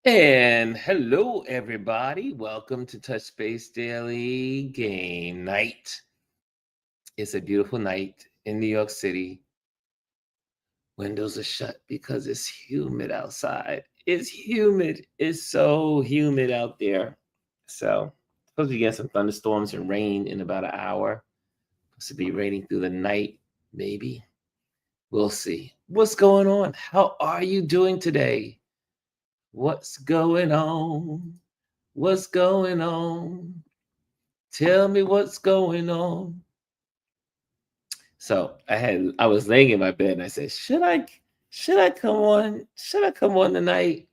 And hello, everybody. Welcome to Touch Base Daily Game Night. It's a beautiful night in New York City. Windows are shut because it's humid outside. It's humid. It's so humid out there. So, supposed to get some thunderstorms and rain in about an hour. Supposed to be raining through the night, maybe. We'll see. What's going on? How are you doing today? What's going on? What's going on? Tell me what's going on. So I was laying in my bed and I said, should I come on tonight?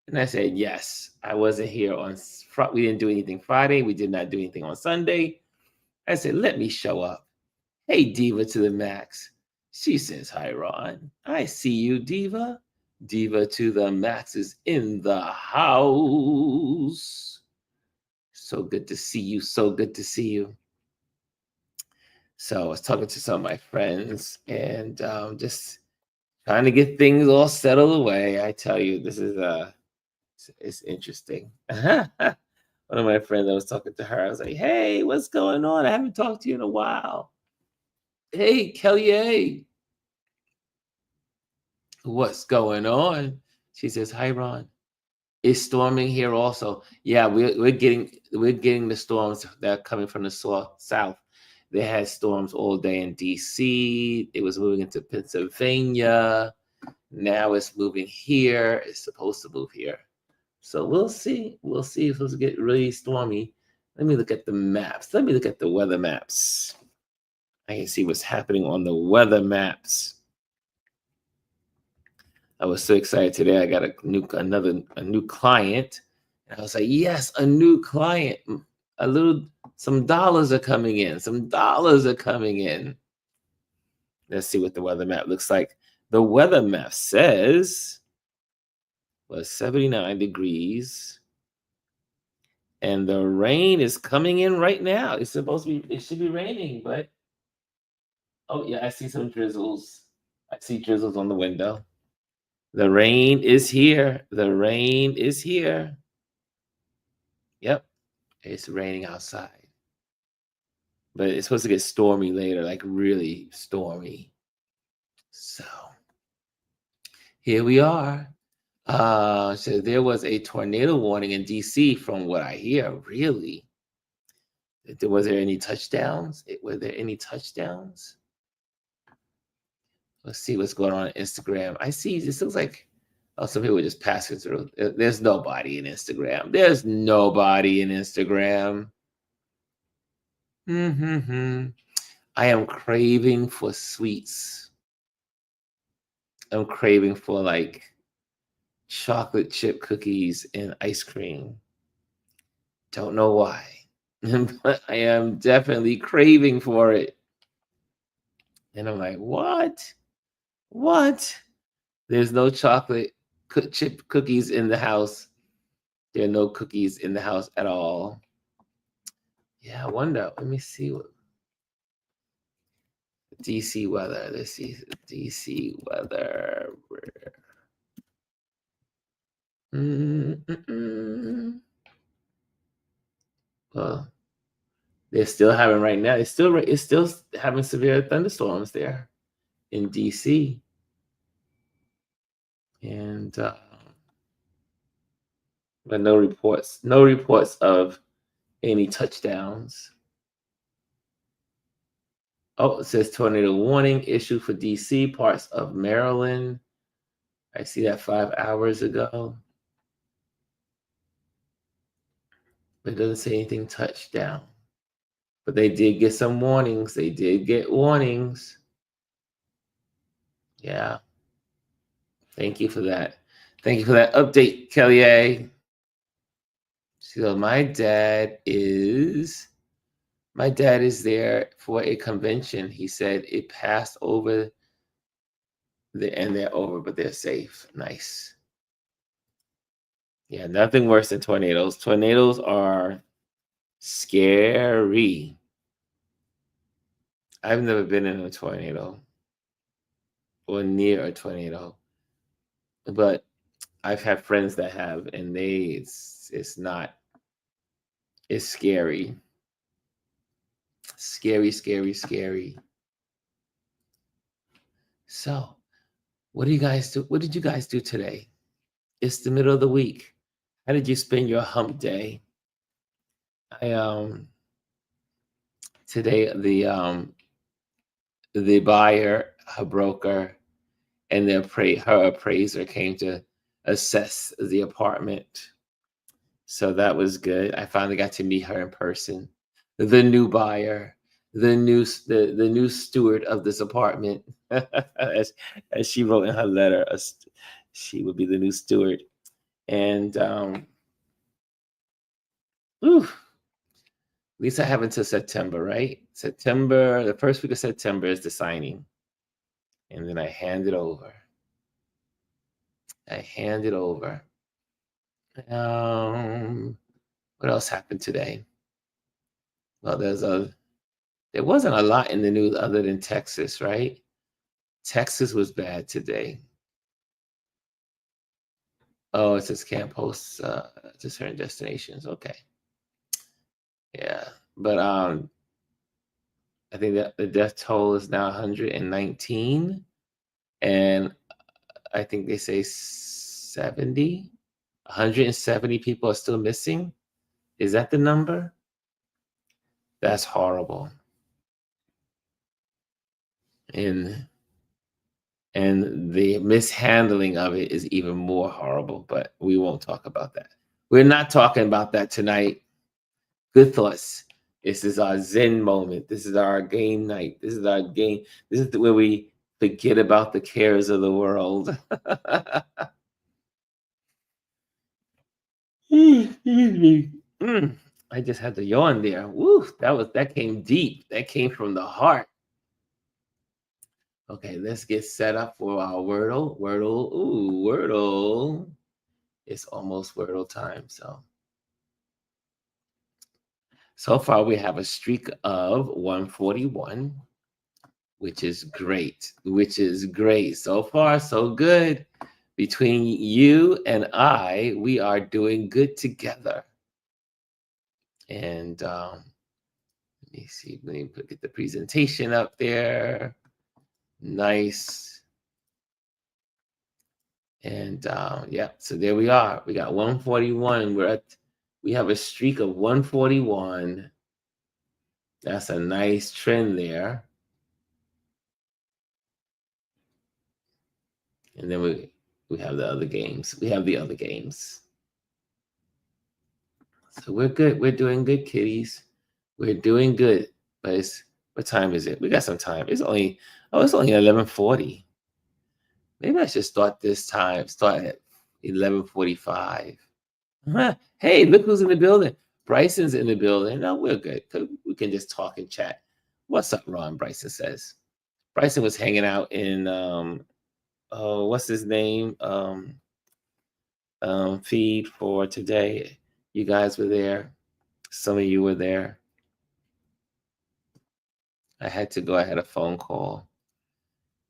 And I said, yes. I wasn't here on we didn't do anything Friday. We did not do anything on Sunday. I said, let me show up. Hey, Diva to the max. She says, hi, Ron. I see you, Diva. Diva to the max is in the house. So good to see you. So good to see you. So I was talking to some of my friends and just trying to get things all settled away. I tell you, this is it's interesting. One of my friends, I was talking to her. I was like, "Hey, what's going on? I haven't talked to you in a while." Hey, Kelly, what's going on? She says, "Hi, Ron. It's storming here also. Yeah, we're getting the storms that are coming from the south. They had storms all day in DC. It was moving into Pennsylvania. Now it's moving here. It's supposed to move here. So we'll see. We'll see if it's supposed to get really stormy. Let me look at the maps. Let me look at the weather maps. I can see what's happening on the weather maps. I was so excited today. I got a new client. And I was like, yes, a new client. Some dollars are coming in. Some dollars are coming in. Let's see what the weather map looks like. The weather map says was 79 degrees. And the rain is coming in right now. It should be raining, but oh yeah, I see some drizzles. I see drizzles on the window. The rain is here. The rain is here. Yep, it's raining outside. But it's supposed to get stormy later, like really stormy. So here we are. So there was a tornado warning in DC from what I hear. Really? Was there any touchdowns? Were there any touchdowns? Let's see what's going on Instagram. I see this looks like some people just passing through. There's nobody in Instagram. There's nobody in Instagram. I am craving for sweets. I'm craving for like chocolate chip cookies and ice cream. Don't know why, but I am definitely craving for it. And I'm like, what? What? There's no chocolate chip cookies in the house. There are no cookies in the house at all. Yeah, I wonder. Let me see what DC weather. Let's see DC weather. Well, they're still having right now. It's still having severe thunderstorms there in DC, and but no reports of any touchdowns. Oh, it says tornado warning issued for DC, parts of Maryland. I see that 5 hours ago. But it doesn't say anything touchdown. But they did get some warnings. They did get warnings. Yeah. Thank you for that. Thank you for that update, Kelly A. So my dad is there for a convention. He said it passed over and they're over, but they're safe. Nice. Yeah, nothing worse than tornadoes. Tornadoes are scary. I've never been in a tornado or near a tornado, but I've had friends that have, and it's not, it's scary. Scary, scary, scary. So, what do you guys do? What did you guys do today? It's the middle of the week. How did you spend your hump day? I Today the buyer, her broker, and her appraiser came to assess the apartment. So that was good. I finally got to meet her in person. The new buyer, the new steward of this apartment, as she wrote in her letter, she would be the new steward. And whew, at least I have until September, right? September, the first week of September is the signing, and then I hand it over. I hand it over. What else happened today? Well, there wasn't a lot in the news other than Texas, right? Texas was bad today. Oh, it says can't post to certain destinations. Okay, yeah, but I think that the death toll is now 119, and I think they say 170 people are still missing. Is that the number? That's horrible. And the mishandling of it is even more horrible, but we won't talk about that. We're not talking about that tonight. Good thoughts. This is our Zen moment. This is our game night. This is our game. This is where we forget about the cares of the world. Excuse me. I just had to yawn there. Woo, that came deep. That came from the heart. Okay, let's get set up for our Wordle. Wordle. Ooh, Wordle. It's almost Wordle time. So far we have a streak of 141, which is great. Which is great. So far, so good. Between you and I, we are doing good together. And let me see. Let me get the presentation up there. Nice. And yeah, so there we are. We got 141. We have a streak of 141. That's a nice trend there. And then we have the other games. We have the other games. So we're good. We're doing good, kiddies. We're doing good. But what time is it? We got some time. It's only 11:40. Maybe I should start this time. Start at 11:45. Hey, look who's in the building. Bryson's in the building. No, we're good. We can just talk and chat. What's up, Ron? Bryson says. Bryson was hanging out in oh, what's his name? Feed for today. You guys were there. Some of you were there. I had to go. I had a phone call,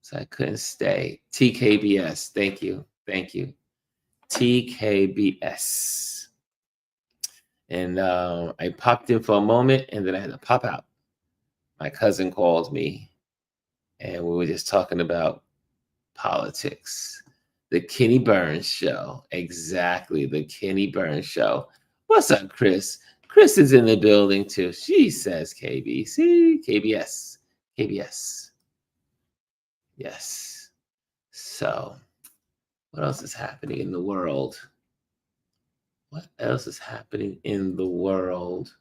so I couldn't stay. TKBS. Thank you. Thank you. TKBS. And I popped in for a moment, and then I had to pop out. My cousin called me, and we were just talking about politics. The Kenny Burns Show. Exactly, the Kenny Burns Show. What's up, Chris? Chris is in the building, too. She says KBC, KBS, KBS. Yes. So, what else is happening in the world? What else is happening in the world?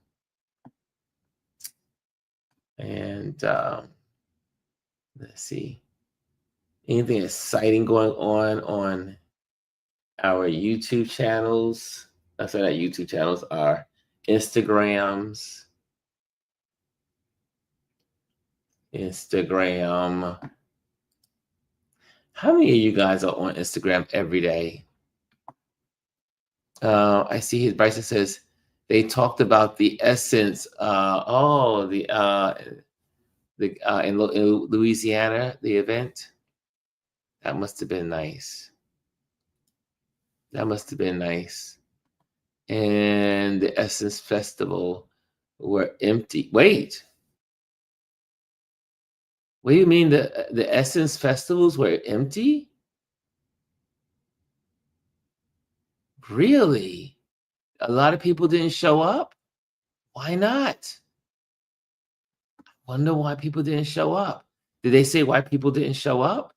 And let's see. Anything exciting going on our YouTube channels? That's what our YouTube channels are. Instagram. How many of you guys are on Instagram every day? I see his Bryson says they talked about the essence. In Louisiana, the event. That must have been nice. That must have been nice. And the Essence Festival were empty. Wait, what do you mean the Essence festivals were empty? Really? A lot of people didn't show up? Why not? Wonder why people didn't show up. Did they say why people didn't show up?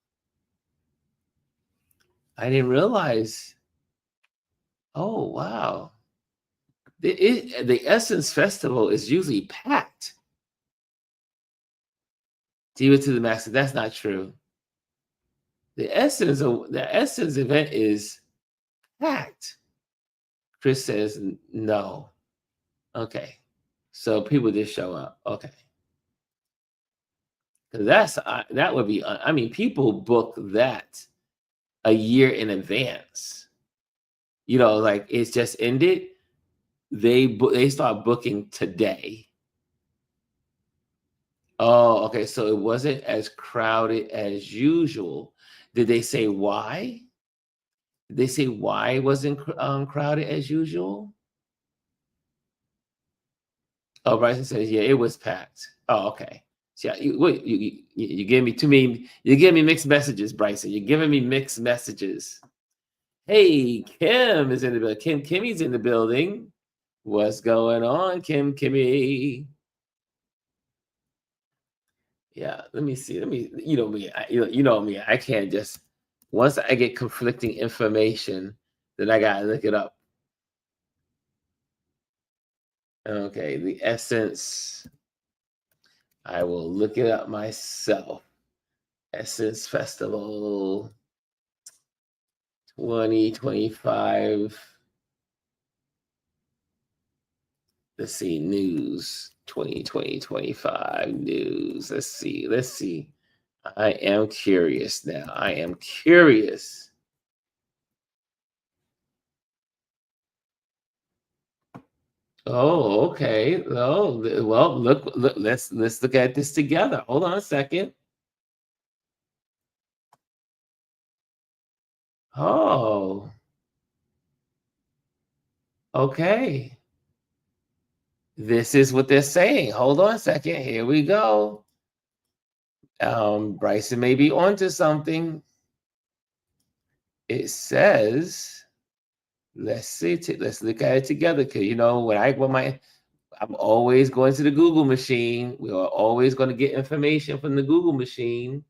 I didn't realize. Oh, wow. The Essence Festival is usually packed. Diva to the max. That's not true. The Essence event is packed. Chris says no. Okay. So people did show up. Okay. Because that would be, I mean, people book that a year in advance. You know, like it's just ended. They start booking today. Oh, okay. So it wasn't as crowded as usual. Did they say why? Did they say why it wasn't crowded as usual? Oh, Bryson says, yeah, it was packed. Oh, okay. So yeah, you gave me too many. You give me mixed messages, Bryson. You're giving me mixed messages. Hey, Kim is in the building. Kimmy's in the building. What's going on, Kimmy? Yeah, let me see. You know me. You know me. I can't just once I get conflicting information, then I gotta look it up. Okay, the Essence. I will look it up myself. Essence Festival 2025. Let's see, news 2025 news. Let's see. I am curious now. I am curious. Oh, okay. Oh, well, look, let's look at this together. Hold on a second. Oh, okay. This is what they're saying. Hold on a second. Here we go. Bryson may be onto something. It says, let's see, let's look at it together. Because you know, I'm always going to the Google machine. We are always going to get information from the Google machine.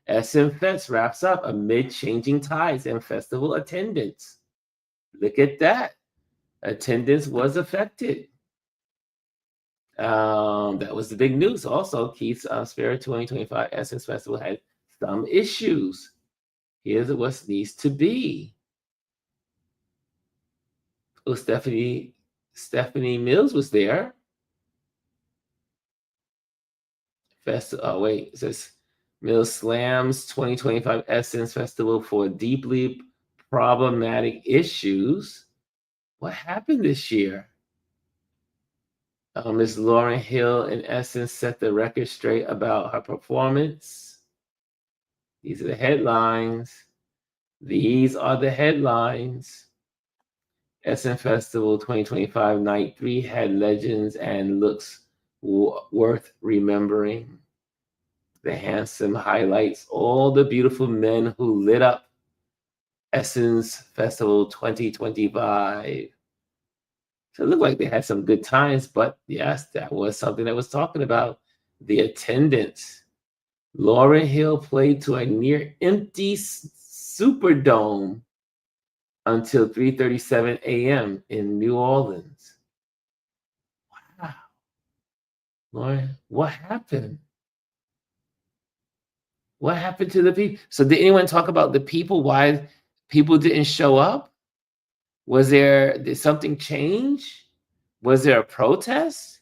SM Fest wraps up amid changing tides and festival attendance. Look at that. Attendance was affected. That was the big news. Also, Keith's Spirit 2025 Essence Festival had some issues. Here's what needs to be. Oh, Stephanie Mills was there. Oh, wait. It says Mills slams 2025 Essence Festival for deeply problematic issues. What happened this year? Ms. Lauren Hill, in essence, set the record straight about her performance. These are the headlines. These are the headlines. Essence Festival 2025 Night 3 had legends and looks worth remembering. The handsome highlights all the beautiful men who lit up Essence Festival 2025. So it looked like they had some good times, but yes, that was something that was talking about. The attendance. Lauryn Hill played to a near empty Superdome until 3:37 a.m. in New Orleans. Wow. Lauren, what happened? What happened to the people? So did anyone talk about the people? Why people didn't show up? Did something change? Was there a protest?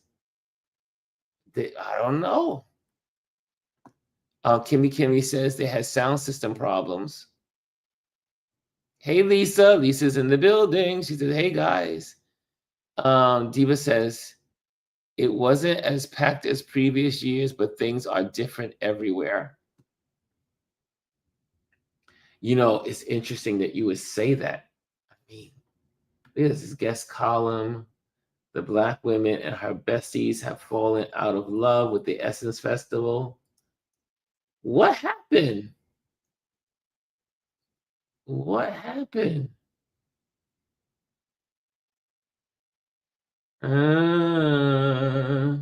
I don't know. Kimmy says they had sound system problems. Hey, Lisa. Lisa's in the building. She said, hey, guys. Diva says, it wasn't as packed as previous years, but things are different everywhere. It's interesting that you would say that. I mean, look at this guest column. The Black women and her besties have fallen out of love with the Essence Festival. What happened? What happened? Uh,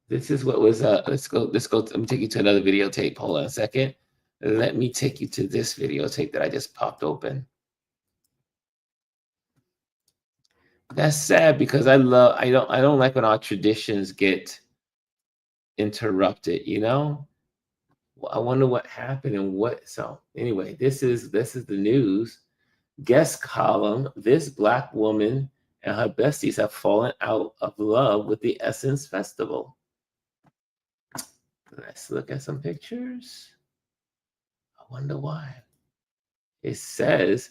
this is what was let's go. Let me take you to another videotape. Hold on a second. Let me take you to this videotape that I just popped open. That's sad because I don't like when our traditions get interrupted, I wonder what happened and what. So anyway, this is the news. Guest column: This Black woman and her besties have fallen out of love with the Essence Festival. Let's look at some pictures. I wonder why. It says,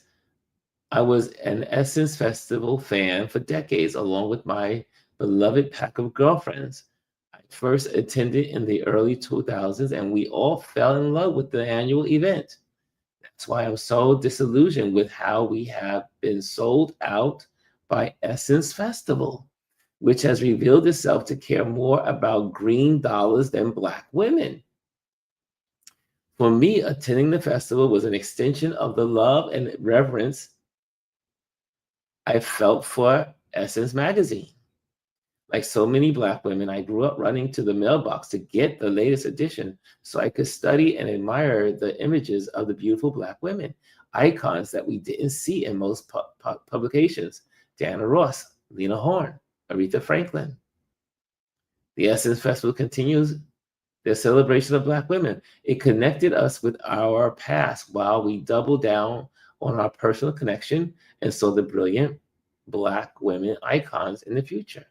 I was an Essence Festival fan for decades, along with my beloved pack of girlfriends. I first attended in the early 2000s, and we all fell in love with the annual event. That's why I'm so disillusioned with how we have been sold out by Essence Festival, which has revealed itself to care more about green dollars than Black women. For me, attending the festival was an extension of the love and reverence I felt for Essence magazine. Like so many Black women, I grew up running to the mailbox to get the latest edition so I could study and admire the images of the beautiful Black women, icons that we didn't see in most publications. Diana Ross, Lena Horne, Aretha Franklin. The Essence Festival continues their celebration of Black women. It connected us with our past while we doubled down on our personal connection and saw the brilliant Black women icons in the future.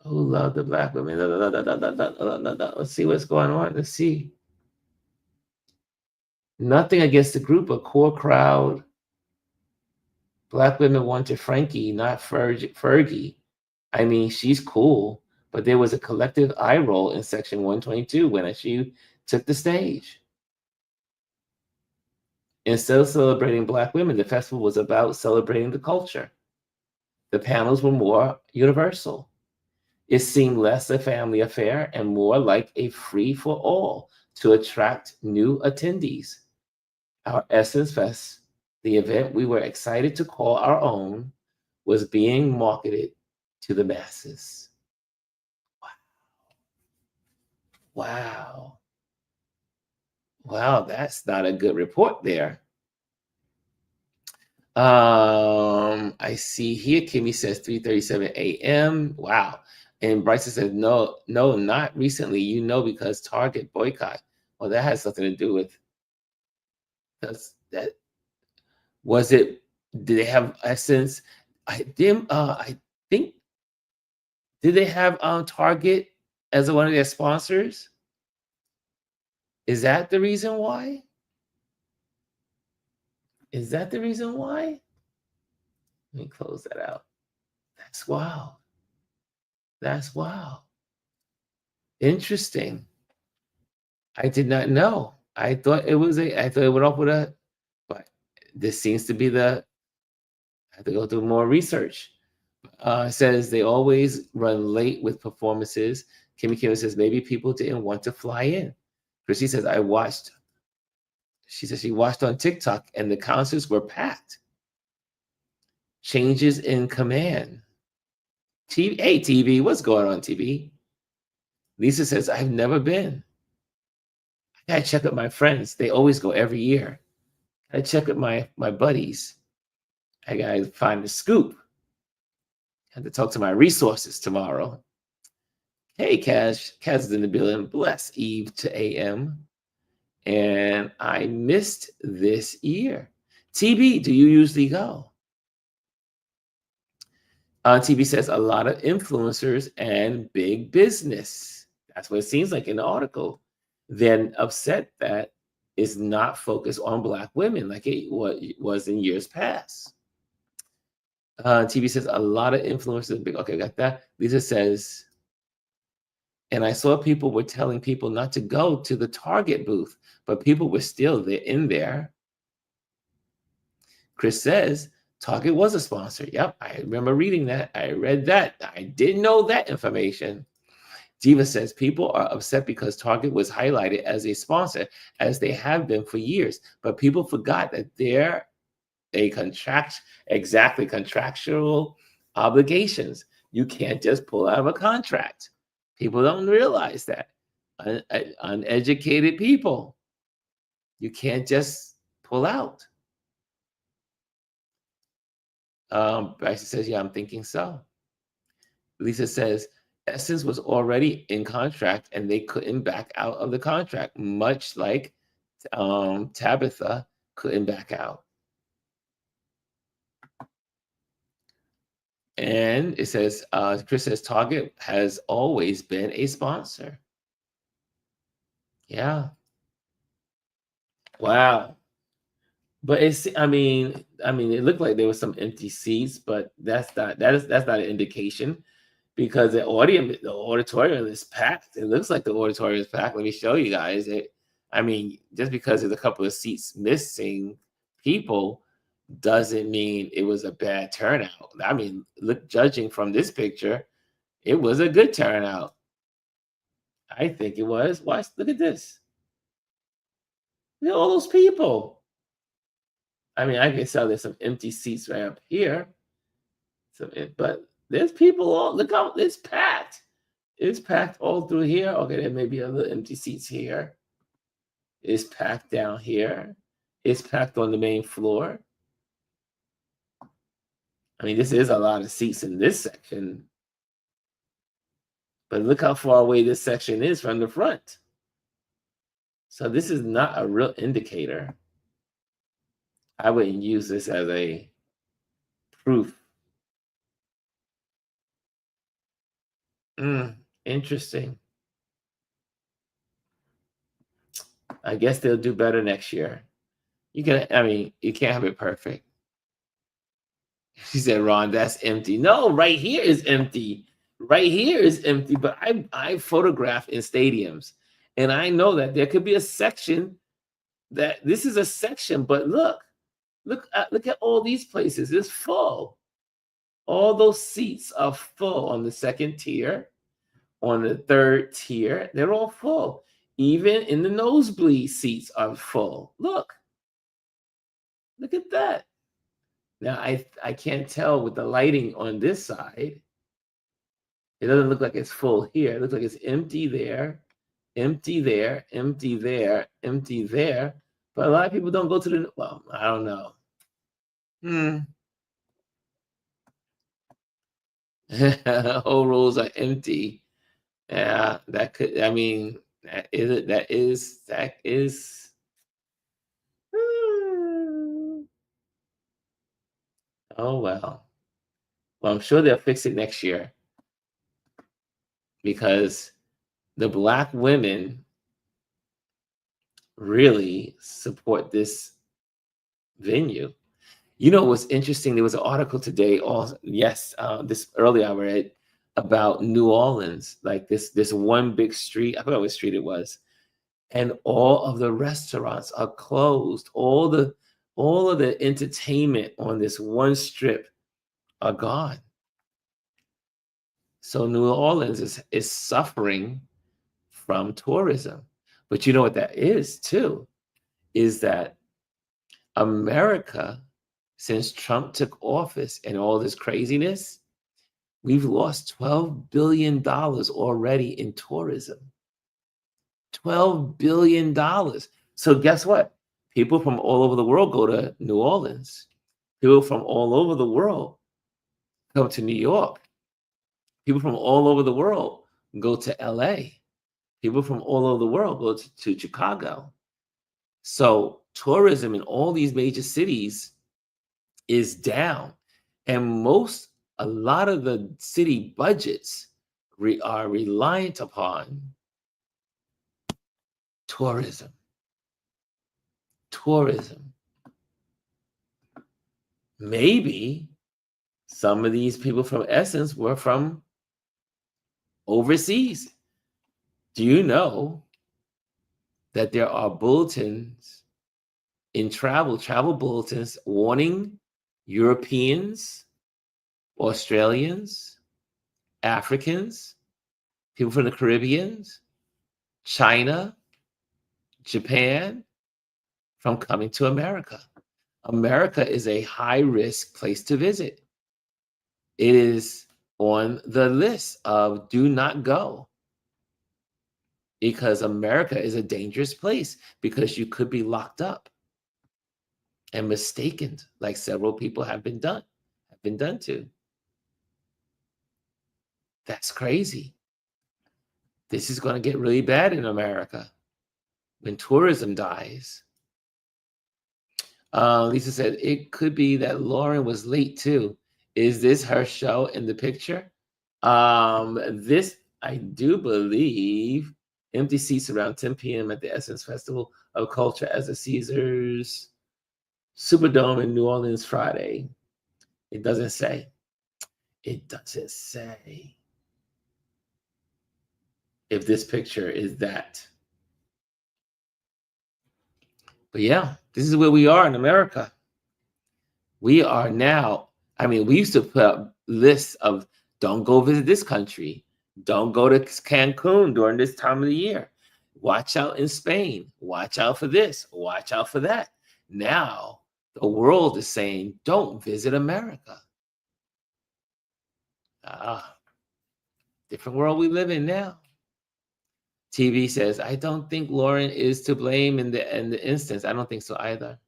Who love the Black women? Let's see what's going on. Let's see. Nothing against the group, a core crowd. Black women wanted Frankie, not Fergie. I mean, she's cool, but there was a collective eye roll in section 122 when she took the stage. Instead of celebrating Black women, the festival was about celebrating the culture. The panels were more universal. It seemed less a family affair and more like a free-for-all to attract new attendees. Our Essence Fest, the event we were excited to call our own, was being marketed to the masses. Wow. Wow, that's not a good report there. I see here, Kimmy says 3:37 a.m. Wow. And Bryson says, no, not recently, because Target boycott. Well, that has something to do with that. Was it, did they have Essence? I think, did they have Target as one of their sponsors? Is that the reason why? Is that the reason why? Let me close that out. That's wild. That's wild. Interesting. I did not know. I thought it went off with but this seems to be I have to go through more research. It says they always run late with performances. Kimmy Kim says maybe people didn't want to fly in. Chrissy says she says she watched on TikTok and the concerts were packed. Changes in command. Hey, TV, what's going on, TV? Lisa says, I've never been. I gotta check with my friends. They always go every year. I check with my buddies. I gotta find the scoop. I have to talk to my resources tomorrow. Hey, Cash. Cash is in the building. Bless Eve to AM. And I missed this year. TB, do you usually go? TB says a lot of influencers and big business. That's what it seems like in the article. Then upset that is not focused on Black women like it was in years past. TB says a lot of influencers. Big. Okay, got that. Lisa says And I saw people were telling people not to go to the Target booth, but people were still there in there. Chris says Target was a sponsor. Yep, I remember reading that. I read that. I didn't know that information. Diva says people are upset because Target was highlighted as a sponsor, as they have been for years, but people forgot that they're contractual obligations. You can't just pull out of a contract. People don't realize that. Uneducated people, you can't just pull out. Bryce says, yeah, I'm thinking so. Lisa says, Essence was already in contract and they couldn't back out of the contract, much like Tabitha couldn't back out. And it says, Chris says, Target has always been a sponsor. Yeah. Wow. But I mean, it looked like there was some empty seats, but that's not an indication, because the auditorium is packed. It looks like the auditorium is packed. Let me show you guys. Just because there's a couple of seats missing people doesn't mean it was a bad turnout. Judging from this picture, it was a good turnout. I think it was. Look at this. Look at all those people. I can tell there's some empty seats right up here. But there's people all, look how it's packed. It's packed all through here. Okay, there may be other empty seats here. It's packed down here. It's packed on the main floor. This is a lot of seats in this section. But look how far away this section is from the front. So this is not a real indicator. I wouldn't use this as a proof. Interesting. I guess they'll do better next year. You can't have it perfect. She said, Ron, that's empty. No, right here is empty. Right here is empty. But I photograph in stadiums, and I know that there could be a section that this is a section, but look at all these places. It's full. All those seats are full on the second tier, on the third tier. They're all full. Even in the nosebleed seats are full. Look at that. Now, I can't tell with the lighting on this side. It doesn't look like it's full here. It looks like it's empty there, empty there, empty there, empty there. But a lot of people don't go to the, well, I don't know. Whole rows are empty. Yeah, that could, that is. Oh, well. Well, I'm sure they'll fix it next year, because the Black women really support this venue. What's interesting? There was an article today. This earlier I read about New Orleans, like this one big street. I forgot what street it was, and all of the restaurants are closed. All of the entertainment on this one strip are gone. So New Orleans is suffering from tourism. But you know what that is too, is that America, since Trump took office and all this craziness, we've lost $12 billion already in tourism. $12 billion. So guess what? People from all over the world go to New Orleans. People from all over the world come to New York. People from all over the world go to LA. People from all over the world go to Chicago. So tourism in all these major cities is down. And a lot of the city budgets are reliant upon tourism. Maybe some of these people from Essence were from overseas. Do you know that there are bulletins in travel bulletins warning Europeans, Australians, Africans, people from the Caribbean, China, Japan from coming to America? America is a high-risk place to visit. It is on the list of do not go because America is a dangerous place because you could be locked up and mistaken, like several people have been done to. That's crazy. This is going to get really bad in America when tourism dies. Lisa said it could be that Lauren was late too. Is this her show in the picture? This I do believe. Empty seats around 10 p.m. at the Essence Festival of Culture as the Caesars Superdome in New Orleans Friday. It doesn't say. It doesn't say if this picture is that. But yeah, this is where we are in America. We are now, I mean, we used to put up lists of don't go visit this country. Don't go to Cancun during this time of the year. Watch out in Spain. Watch out for this. Watch out for that. Now, the world is saying, don't visit America. Different world we live in now. TV says, I don't think Lauren is to blame in the instance. I don't think so either.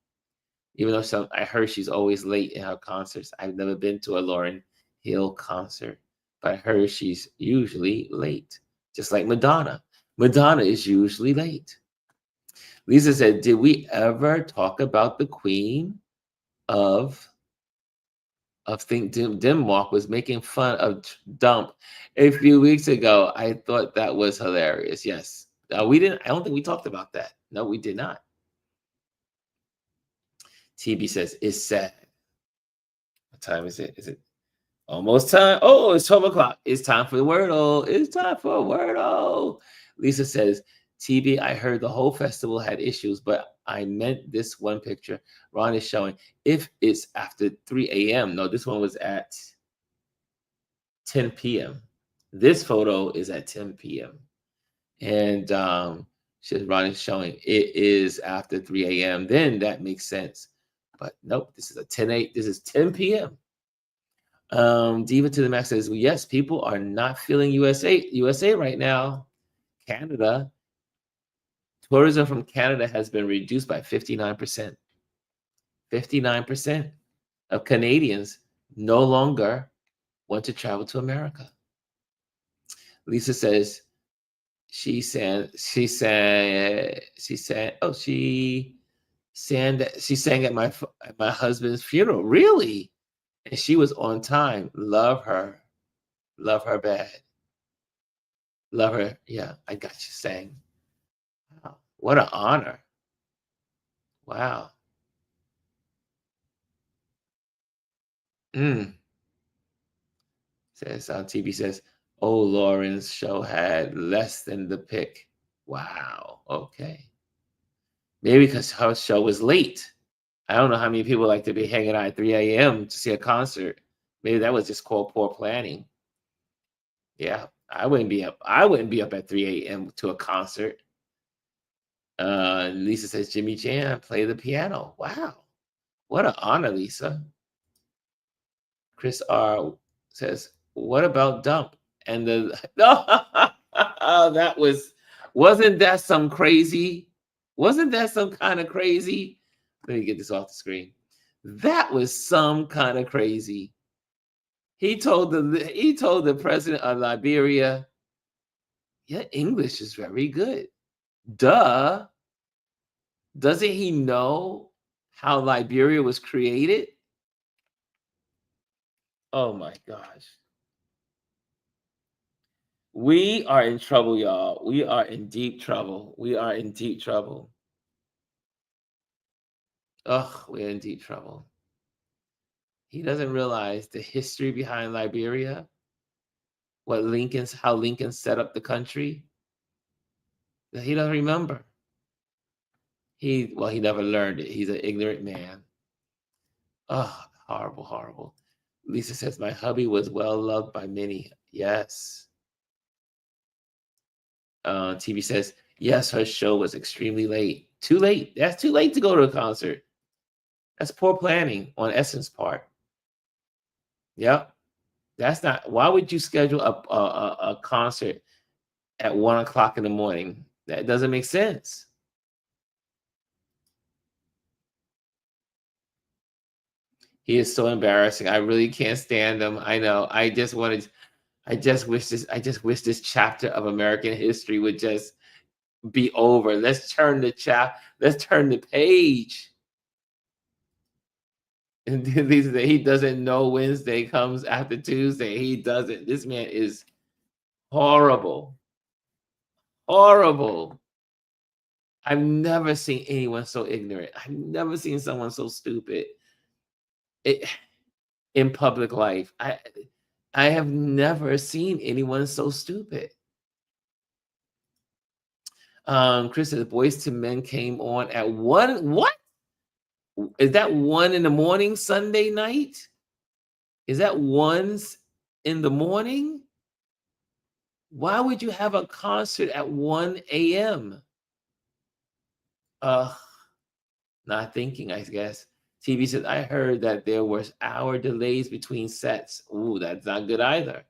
Even though I heard she's always late in her concerts. I've never been to a Lauryn Hill concert, but I heard she's usually late, just like Madonna. Madonna is usually late. Lisa said, did we ever talk about the queen of Think Denmark was making fun of Dump a few weeks ago? I thought that was hilarious. Yes. We didn't. I don't think we talked about that. No, we did not. TB says, it's sad. What time is it? Is it almost time? Oh, it's 12 o'clock. It's time for the Wordle. It's time for Wordle. Lisa says, TB, I heard the whole festival had issues, but I meant this one picture Ron is showing. If it's after 3 a.m. No, this one was at 10 p.m. This photo is at 10 p.m. And Ron is showing it is after 3 a.m. Then that makes sense. But nope, this is a 10 this is 10 p.m. Diva to the Max says, well, yes, people are not feeling USA right now. Canada, tourism from Canada has been reduced by 59%. 59% of Canadians no longer want to travel to America. Lisa says she sang at my husband's funeral. Really? And she was on time. Love her. Love her bad. Love her. Yeah, I got you saying. Wow. What an honor. Wow. Says on TV says, oh, Lauren's show had less than the pick. Wow. Okay. Maybe because her show was late. I don't know how many people like to be hanging out at 3 a.m. to see a concert. Maybe that was just called poor planning. Yeah, I wouldn't be up. I wouldn't be up at 3 a.m. to a concert. Lisa says, Jimmy Jam, play the piano. Wow. What an honor, Lisa. Chris R says, what about Dump? And wasn't that some crazy? Wasn't that some kind of crazy? Let me get this off the screen. That was some kind of crazy. He told the president of Liberia, yeah, English is very good. Duh. Doesn't he know how Liberia was created? Oh my gosh. We are in trouble, y'all. We are in deep trouble. We are in deep trouble. Ugh, we're in deep trouble. He doesn't realize the history behind Liberia, how Lincoln set up the country. He doesn't remember. He never learned it. He's an ignorant man. Oh, horrible, horrible. Lisa says, my hubby was well loved by many. Yes. TV says, yes, her show was extremely late. Too late. That's too late to go to a concert. That's poor planning on Essence part. Yep. That's not, why would you schedule a concert at 1 o'clock in the morning? That doesn't make sense. He is so embarrassing. I really can't stand him. I know. I just wish this chapter of American history would just be over. Let's turn the page. And he doesn't know Wednesday comes after Tuesday. He doesn't. This man is horrible. Horrible. I've never seen anyone so ignorant. I've never seen someone so stupid in public life. I have never seen anyone so stupid. Chris says Boys to Men came on at 1. What? Is that 1 in the morning Sunday night? Is that 1 in the morning? Why would you have a concert at 1 a.m.? Not thinking, I guess. TV says, I heard that there was hour delays between sets. Ooh, that's not good either.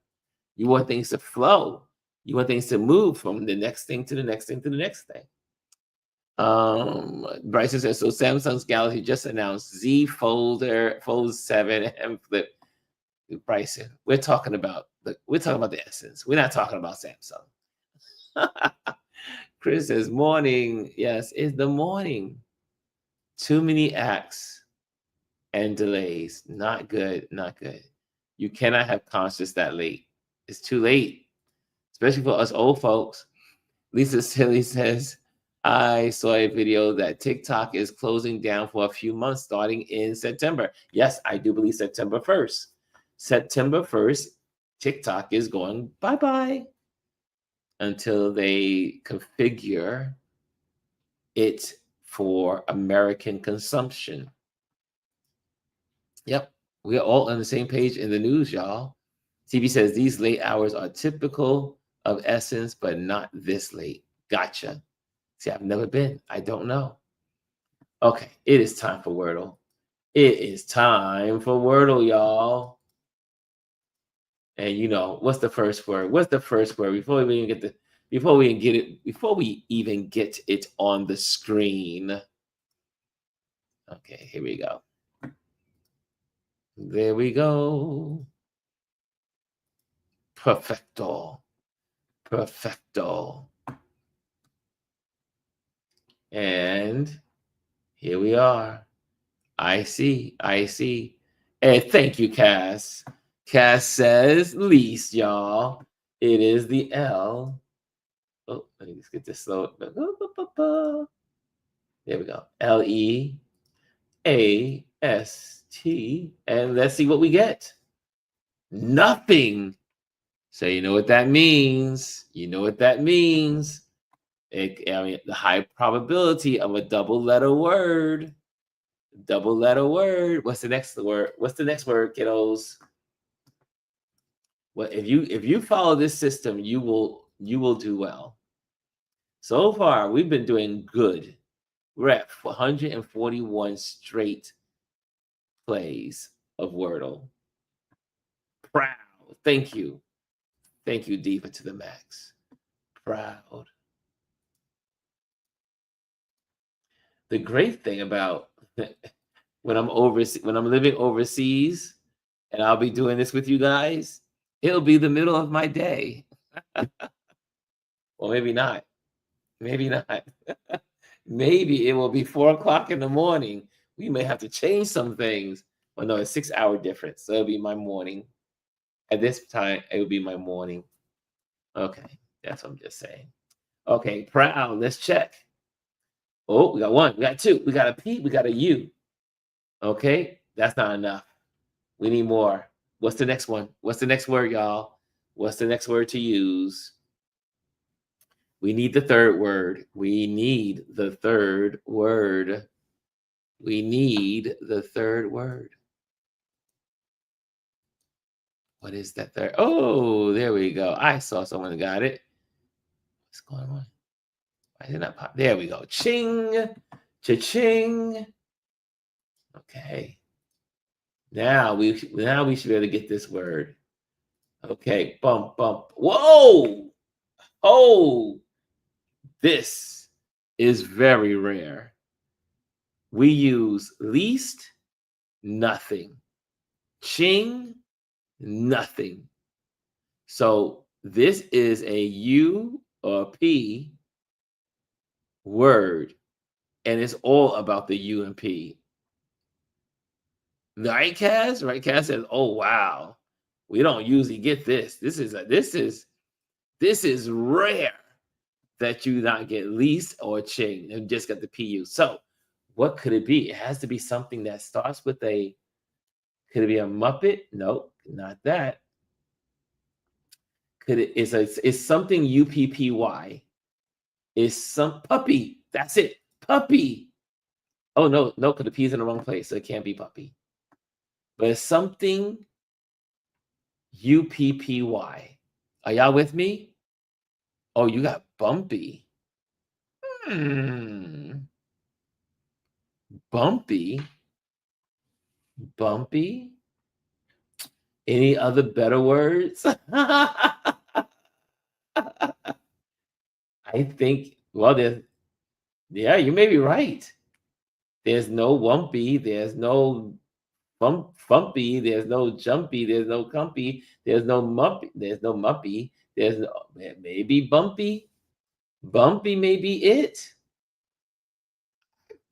You want things to flow. You want things to move from the next thing to the next thing to the next thing. Bryson says, so Samsung's Galaxy just announced Z Fold 7 and Flip. Bryson, we're talking about the Essence. We're not talking about Samsung. Chris says, morning. Yes, it's the morning. Too many acts and delays. Not good. Not good. You cannot have concerts that late. It's too late, especially for us old folks. Lisa Silly says, I saw a video that TikTok is closing down for a few months starting in September. Yes, I do believe September 1st. September 1st, TikTok is going bye-bye until they configure it for American consumption. Yep, we are all on the same page in the news, y'all. TV says these late hours are typical of Essence, but not this late. Gotcha. See, I've never been. I don't know. Okay, it is time for Wordle. It is time for Wordle, y'all. And you know, what's the first word? What's the first word before we even get it on the screen? Okay, here we go. There we go. Perfecto. Perfecto. And here we are. I see. And thank you, Cass. Cass says least, y'all. It is the L. Oh, let me just get this slow. There we go. LEAST. And let's see what we get. Nothing. So you know what that means. The high probability of a double letter word. What's the next word? Kiddos? Well, if you follow this system, you will do well. So far, we've been doing good. We're at 141 straight plays of Wordle. Proud. Thank you, Diva to the max. Proud. The great thing about when I'm living overseas, and I'll be doing this with you guys, it'll be the middle of my day. Well, maybe not. Maybe it will be 4 o'clock in the morning. We may have to change some things. Well, no, it's 6-hour difference. So it'll be my morning. At this time, it will be my morning. Okay, that's what I'm just saying. Okay, proud. Let's check. Oh, we got 1. We got 2. We got a P. We got a U. Okay, that's not enough. We need more. What's the next one? What's the next word, y'all? What's the next word to use? We need the third word. We need the third word. We need the third word. What is that third? Oh, there we go. I saw someone got it. What's going on? Why did it not pop? There we go. Ching, cha-ching. Okay. Now we should be able to get this word. Okay. Bump, bump. Whoa! Oh, this is very rare. We use least, nothing. Ching, nothing. So this is a U or P word, and it's all about the U and P. Right, Kaz? Right, Kaz says, "Oh wow, we don't usually get this. This is rare that you not get least or ching and just got the PU." So, what could it be? It has to be something that starts with a. Could it be a Muppet? Nope, not that. Could it? It's something UPPY. It's some puppy. That's it. Puppy. Oh no, no, because the P is in the wrong place, so it can't be puppy. But it's something UPPY. Are y'all with me? Oh, you got bumpy. Bumpy. Bumpy. Any other better words? I think, well, yeah, you may be right. There's no wumpy, there's no bumpy, there's no jumpy, there's no cumpy, there's no muppy, there's no, maybe bumpy. Bumpy may be it.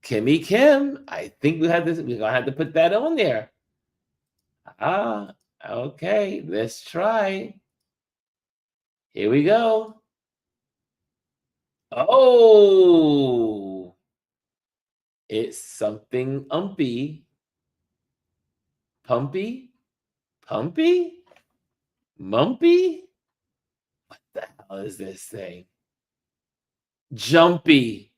Kimmy Kim, I think we're gonna have to put that on there. Ah, okay, let's try. Here we go. Oh, it's something umpy. Pumpy? Pumpy? Mumpy? What the hell is this thing? Jumpy.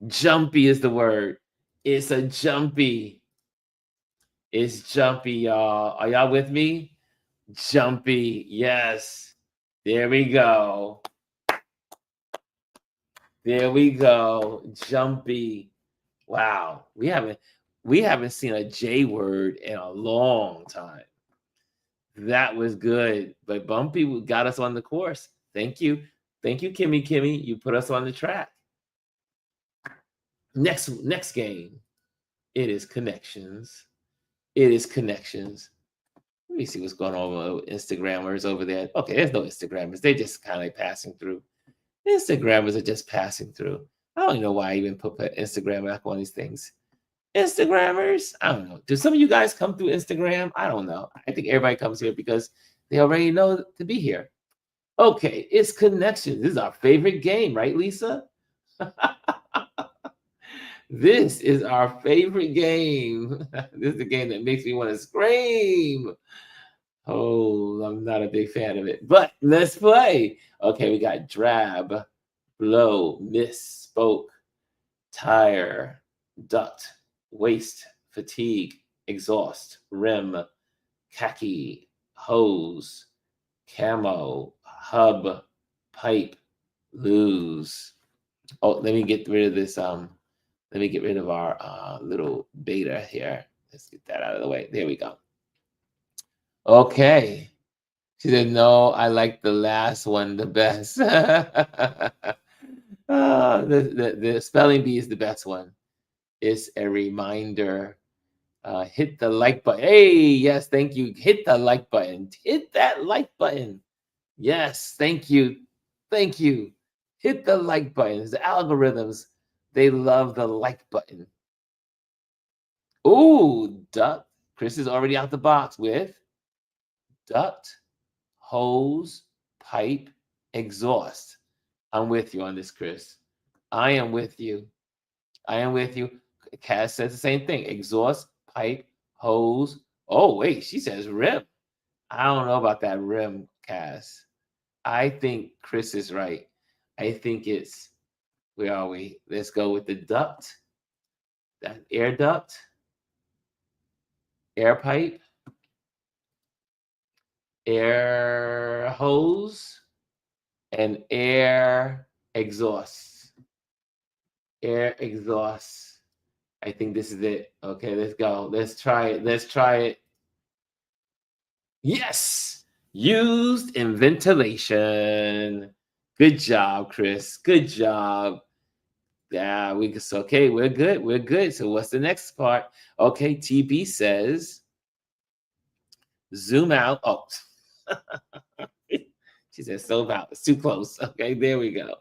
Jumpy is the word. It's a jumpy. It's jumpy, y'all. Are y'all with me? Jumpy. Yes. There we go. There we go. Jumpy. Wow. We haven't seen a J word in a long time. That was good. But Bumpy got us on the course. Thank you. Thank you, Kimmy. You put us on the track. Next game. It is connections. It is connections. Let me see what's going on with Instagrammers over there. Okay, there's no Instagrammers. They're just kind of like passing through. Instagrammers are just passing through. I don't know why I even put Instagram back on these things. Instagrammers? I don't know. Do some of you guys come through Instagram? I don't know. I think everybody comes here because they already know to be here. Okay, it's connections. This is our favorite game, right, Lisa? This is our favorite game. This is the game that makes me want to scream. Oh, I'm not a big fan of it, but let's play. Okay, we got drab, blow, miss, spoke, tire, duct, waste, fatigue, exhaust, rim, khaki, hose, camo, hub, pipe, lose. Oh, let me get rid of this. Let me get rid of our little beta here. Let's get that out of the way. There we go. Okay. She said, no, I like the last one the best. The spelling bee is the best one. It's a reminder. Hit the like button. Hey, yes, thank you. Hit the like button. Hit that like button. Yes, thank you. Thank you. Hit the like buttons. The algorithms, they love the like button. Ooh, duct. Chris is already out the box with duct, hose, pipe, exhaust. I'm with you on this, Chris. I am with you. I am with you. Cass says the same thing. Exhaust, pipe, hose. Oh, wait, she says rim. I don't know about that rim, Cass. I think Chris is right. I think it's, where are we? Let's go with the duct. That air duct, air pipe, air hose, and air exhaust. Air exhaust. I think this is it. Okay, let's go. Let's try it. Let's try it. Yes! Used in ventilation. Good job, Chris. Good job. Yeah, okay, we're good. We're good. So what's the next part? Okay, TB says zoom out. Oh, she said zoom out. It's too close. Okay, there we go.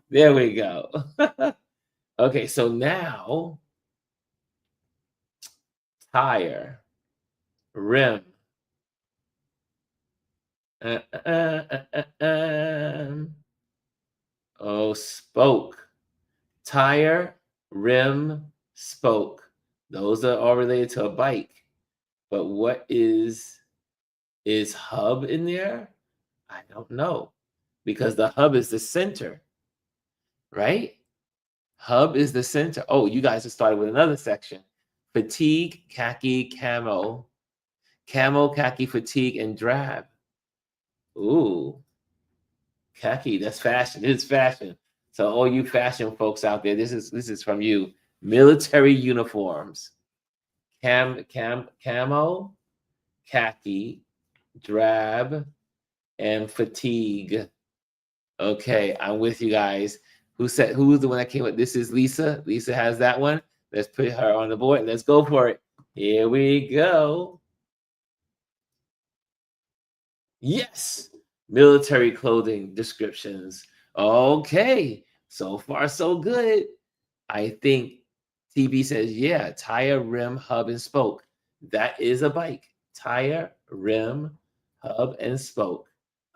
There we go. Okay, so now tire, rim. Uh, uh, uh, Oh, spoke. Tire, rim, spoke. Those are all related to a bike. But what is hub in there? I don't know. Because the hub is the center, right? Hub is the center. Oh, you guys have started with another section. Fatigue, khaki, camo. Camo, khaki, fatigue, and drab. Ooh. Khaki, that's fashion. It's fashion. So all you fashion folks out there, this is from you. Military uniforms. Camo, khaki, drab, and fatigue. Okay, I'm with you guys. Who's the one that came with this? Is Lisa. Lisa has that one. Let's put her on the board. Let's go for it. Here we go. Yes. Military clothing descriptions. Okay. So far, so good. I think TB says, yeah, tire, rim, hub, and spoke. That is a bike. Tire, rim, hub, and spoke.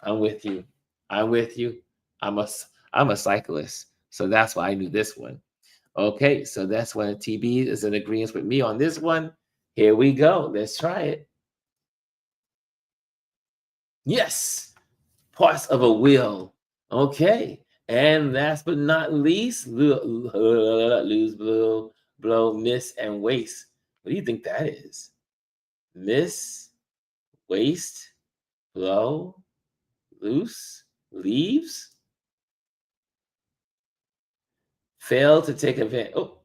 I'm with you. I'm with you. I'm a cyclist. So that's why I knew this one. Okay, so that's when TB is in agreement with me on this one. Here we go. Let's try it. Yes, parts of a wheel. Okay, and last but not least, lose, blow, miss, and waste. What do you think that is? Miss, waste, blow, loose, leaves, fail to take advantage. Oh,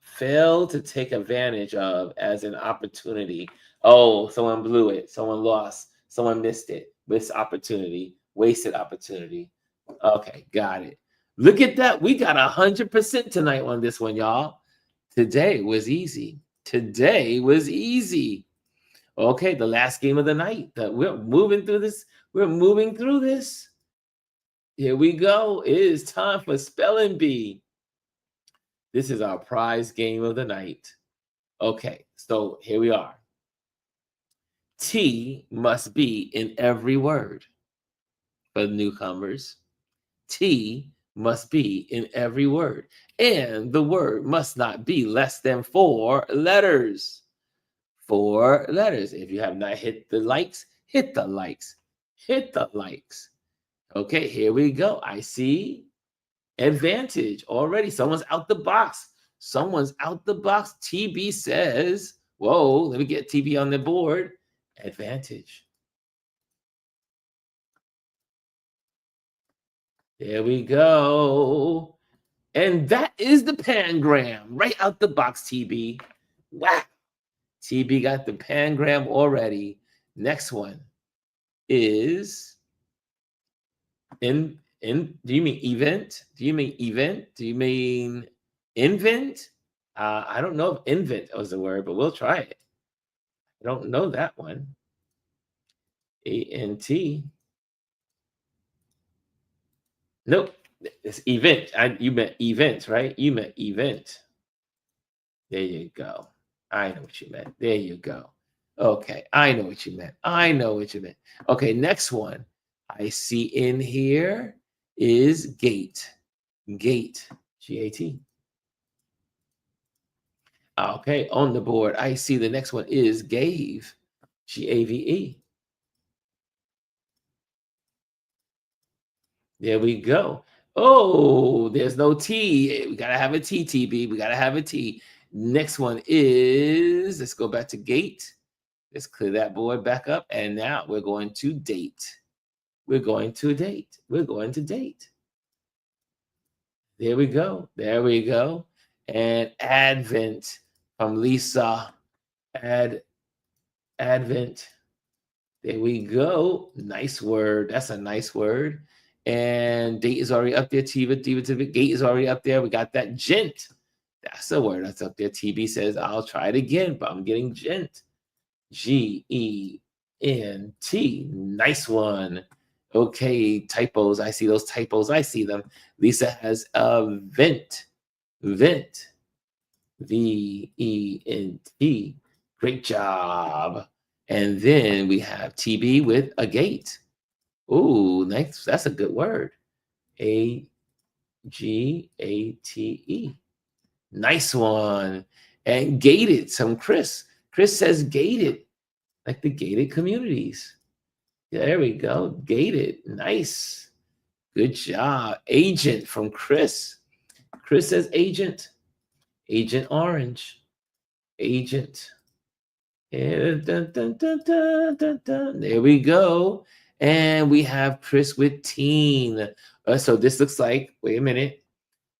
fail to take advantage of as an opportunity. Oh, someone blew it. Someone lost. Someone missed it. Missed opportunity. Wasted opportunity. Okay, got it. Look at that. We got 100% tonight on this one, y'all. Today was easy. Today was easy. Okay, the last game of the night. We're moving through this. We're moving through this. Here we go. It is time for spelling bee. This is our prize game of the night. Okay, so here we are. T must be in every word. For the newcomers, T must be in every word. And the word must not be less than 4 letters. 4 letters. If you have not hit the likes, hit the likes. Hit the likes. Okay, here we go. I see advantage already. Someone's out the box. Someone's out the box. TB says, whoa, let me get TB on the board. Advantage. There we go. And that is the pangram right out the box, TB. Wow. TB got the pangram already. Next one is do you mean event? Do you mean event? Do you mean invent? I don't know if invent was the word, but we'll try it. I don't know that one. A-N-T. Nope. It's event. You meant event, right? You meant event. There you go. I know what you meant. There you go. Okay. I know what you meant. I know what you meant. Okay. Next one I see in here is gate. Gate. G-A-T. Okay. On the board, I see the next one is gave. G-A-V-E. There we go. Oh, there's no T. We gotta have a T, TB. We gotta have a T. Next one is, let's go back to gate. Let's clear that board back up. And now we're going to date. We're going to date. We're going to date. There we go. There we go. And Advent from Lisa. Advent. There we go. Nice word. That's a nice word. And date is already up there. Diva, gate is already up there. We got that gent. That's a word that's up there. TB says, I'll try it again, but I'm getting gent. Gent. Nice one. Okay, typos. I see those typos. I see them. Lisa has a vent. Vent. VENT. Great job. And then we have TB with a gate. Ooh, nice. That's a good word. AGATE. Nice one. And gated. Some Chris. Chris says gated, like the gated communities. There we go. Gated. Nice. Good job. Agent from Chris. Chris says agent. Agent Orange. Agent. And dun, dun, dun, dun, dun, dun. There we go. And we have Chris with teen. So this looks like, wait a minute.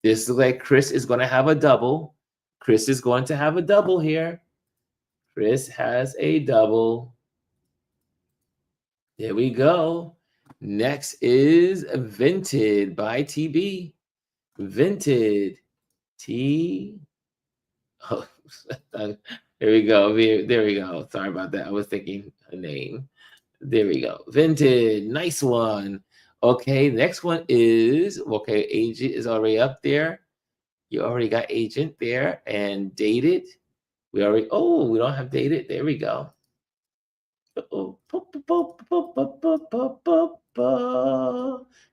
This looks like Chris is going to have a double. Chris is going to have a double here. Chris has a double. There we go. Next is Vented by TB. Vented. T. Oh, there we go. There we go. Sorry about that. I was thinking a name. There we go. Vented. Nice one. Okay, next one is, okay, agent is already up there. You already got agent there. And dated. We already, oh, we don't have dated. There we go.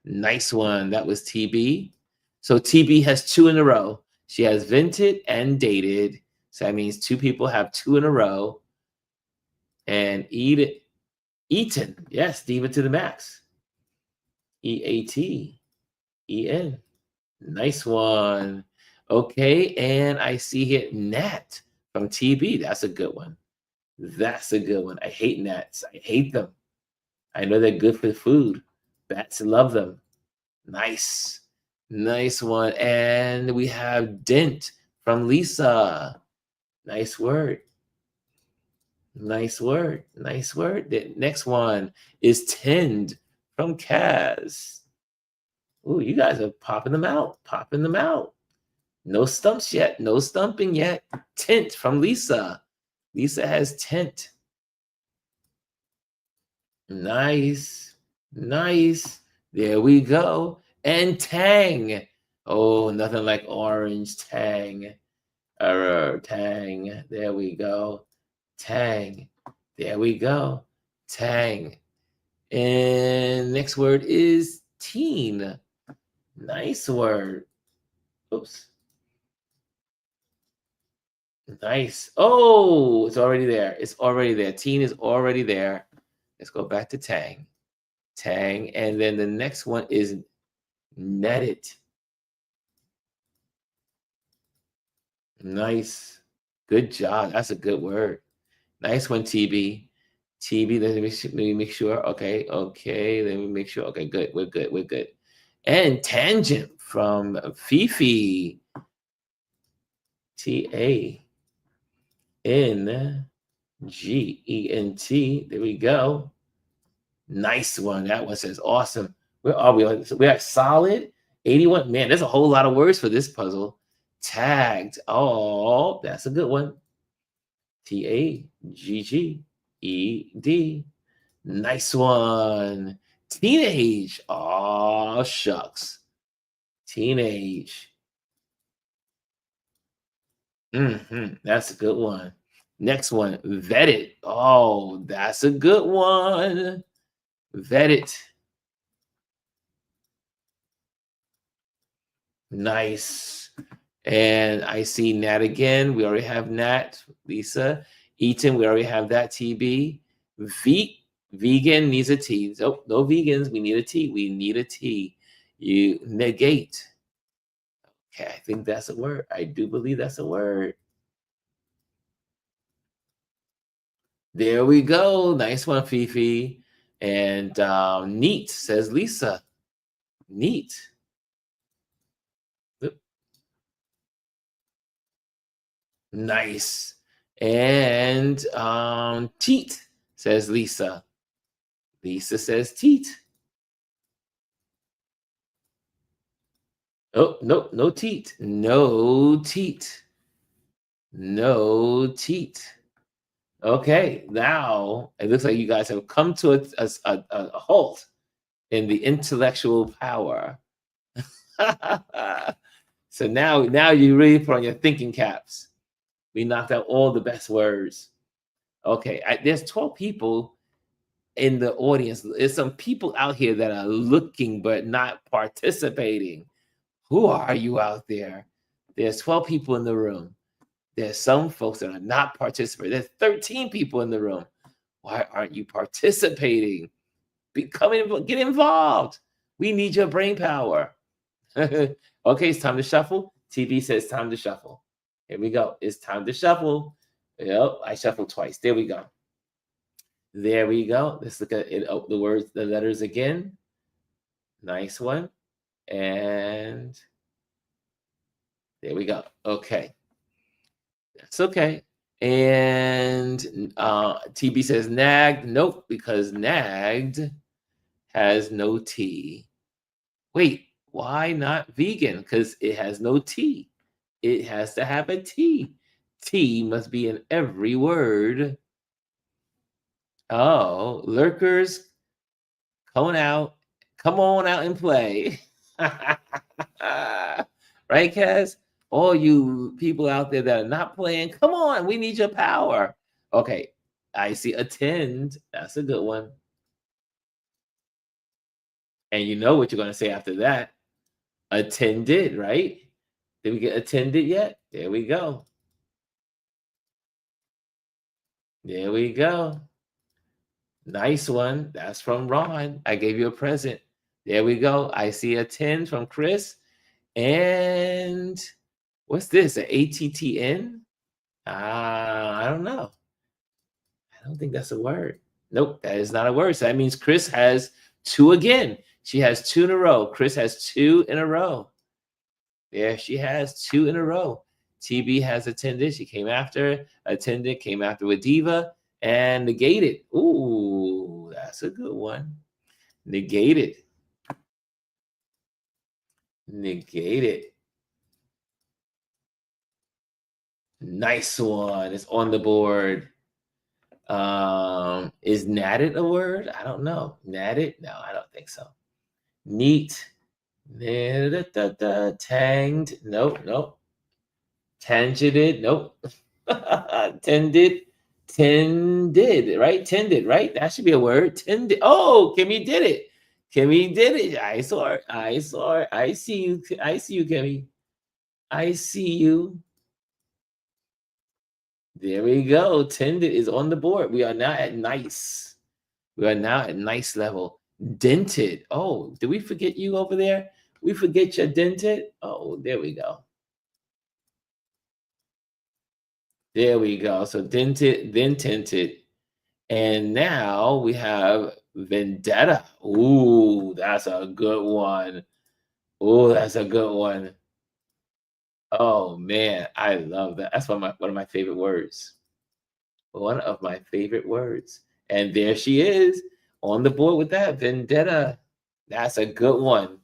Nice one. That was TB. So TB has two in a row. She has vented and dated. So that means two people have two in a row. And eaten. Yes, diva to the max. EATEN. Nice one. Okay, and I see here Nat from TB. That's a good one. That's a good one. I hate gnats. I hate them. I know they're good for food. Bats love them. Nice. Nice one. And we have dent from Lisa. Nice word. Nice word. Nice word. The next one is tend from Kaz. Ooh, you guys are popping them out. Popping them out. No stumps yet. No stumping yet. Tint from Lisa. Lisa has tent. Nice. Nice. There we go. And tang. Oh, nothing like orange tang. Tang. There we go. Tang. There we go. Tang. And next word is teen. Nice word. Oops. Nice. Oh, it's already there. It's already there. Teen is already there. Let's go back to tang. Tang. And then the next one is netted. Nice. Good job. That's a good word. Nice one, TB. TB, let me make sure. Okay. Okay. Let me make sure. Okay, good. We're good. We're good. And tangent from Fifi. TANGENT. There we go. Nice one. That one says awesome. Where are we? We're at solid 81. Man, there's a whole lot of words for this puzzle. Tagged. Oh, that's a good one. TAGGED. Nice one. Teenage. Oh, shucks. Teenage. That's a good one. Next one, vetted. Oh, that's a good one. Vetted. Nice. And I see Nat again. We already have Nat, Lisa. Eaton, we already have that. TB. Vegan needs a T. Oh, no vegans. We need a T. We need a T. You negate. Okay, I think that's a word. I do believe that's a word. There we go. Nice one, Fifi. And neat, says Lisa. Neat. Oop, nice. And teat, says Lisa. Lisa says teat. Oh, no, no teat. No teat. No teat. Okay, now it looks like you guys have come to a halt in the intellectual power. So now you really put on your thinking caps. We knocked out all the best words. Okay, there's 12 people in the audience. There's some people out here that are looking but not participating. Who are you out there? There's 12 people in the room. There's some folks that are not participating. There's 13 people in the room. Why aren't you participating? Get involved. We need your brain power. Okay, it's time to shuffle. TV says time to shuffle. Here we go. It's time to shuffle. Yep, I shuffled twice. There we go. There we go. Let's look at it. Oh, the words, the letters again. Nice one. And there we go. Okay. That's okay. And TB says nagged. Nope, because nagged has no T. Wait, why not vegan? Because it has no T. It has to have a T. T must be in every word. Oh, lurkers, come on out. Come on out and play. Right, Kaz? All you people out there that are not playing, come on. We need your power. Okay, I see attend. That's a good one. And you know what you're going to say after that. Attended, right? Did we get attended yet? There we go. There we go. Nice one. That's from Ron. I gave you a present. There we go. I see a 10 from Chris. And what's this? An ATTN? I don't know. I don't think that's a word. Nope, that is not a word. So that means Chris has 2 again. She has 2 in a row. Chris has 2 in a row. There she has 2 in a row. TB has attended. She came after. Attended came after with Diva and negated. Ooh, that's a good one. Negated. Negated. Nice one. It's on the board. Is natted a word? I don't know. Natted? No, I don't think so. Neat. Tanged. Nope, nope. Tangented. Nope. Tended. Tended, right? Tended, right? That should be a word. Tended. Oh, Kimmy did it. Kimmy did it. I saw it. I saw it. I see you. I see you, Kimmy. I see you. There we go. Tended is on the board. We are now at nice. We are now at nice level. Dented. Oh, did we forget you over there? We forget your dented? Oh, there we go. There we go. So dented, then tinted. And now we have vendetta. Ooh, that's a good one. Oh, that's a good one. Oh man, I love that. That's one of my favorite words. One of my favorite words. And there she is on the board with that vendetta. That's a good one.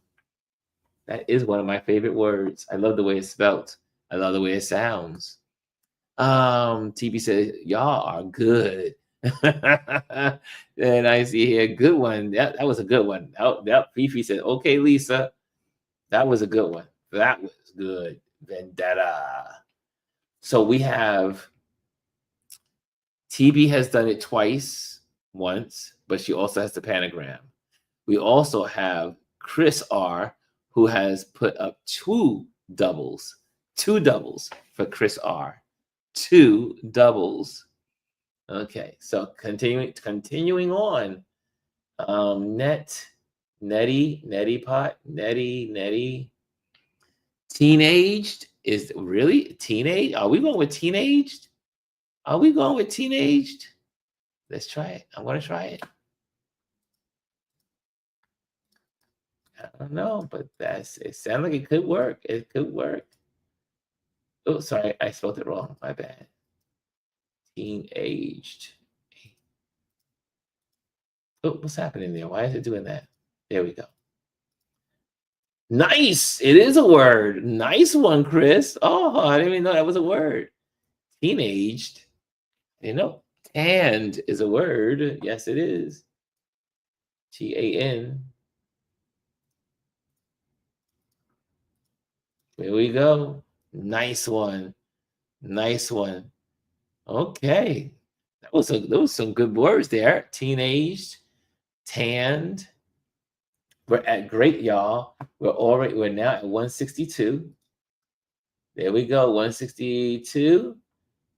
That is one of my favorite words. I love the way it's spelt. I love the way it sounds. TB says, y'all are good. And I see here, good one. That was a good one. That Fifi said, okay, Lisa. That was a good one. That was good. Vendetta. So we have TB has done it once, but she also has the pentagram. We also have Chris R, who has put up 2 doubles for Chris R. 2 doubles. Okay, so continuing on. Net Neti pot, neti. Teenaged is really teenage? Are we going with teenaged? Are we going with teenaged? Let's try it. I'm gonna try it. I don't know, but it sounds like it could work. It could work. Oh, sorry, I spelled it wrong. My bad. Teen-aged. Oh, what's happening there? Why is it doing that? There we go. Nice. It is a word. Nice one, Chris. Oh, I didn't even know that was a word. Teenaged. You know, tanned is a word. Yes, it is. Tan. There we go. Nice one. Nice one. Okay. Those some good words there. Teenaged, tanned. We're at great, y'all. We're now at 162. There we go, 162.